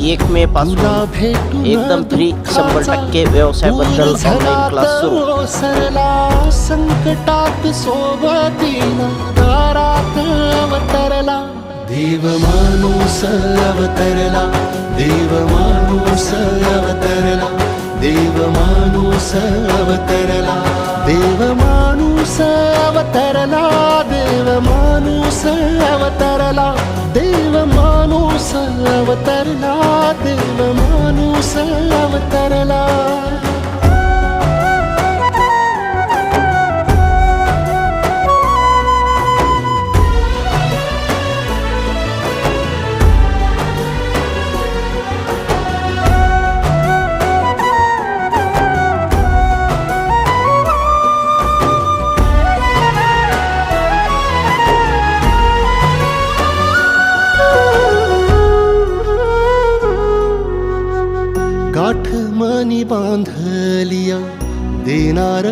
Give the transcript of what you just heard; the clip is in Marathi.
1 मे पासून एकदम फ्री 100% व्यवसायाबद्दल ऑनलाईन क्लास सुरू. सरला संकटात सोबतीला दारात अवतरला देव माणूस अवतरला देव माणूस अवतरला देव माणूस अवतरला देव माणूस अवतरला देव माणूस अवतरला देव माणूस अवतरला देव माणूस अवतरला. गाठ मनी बांधलिया देणार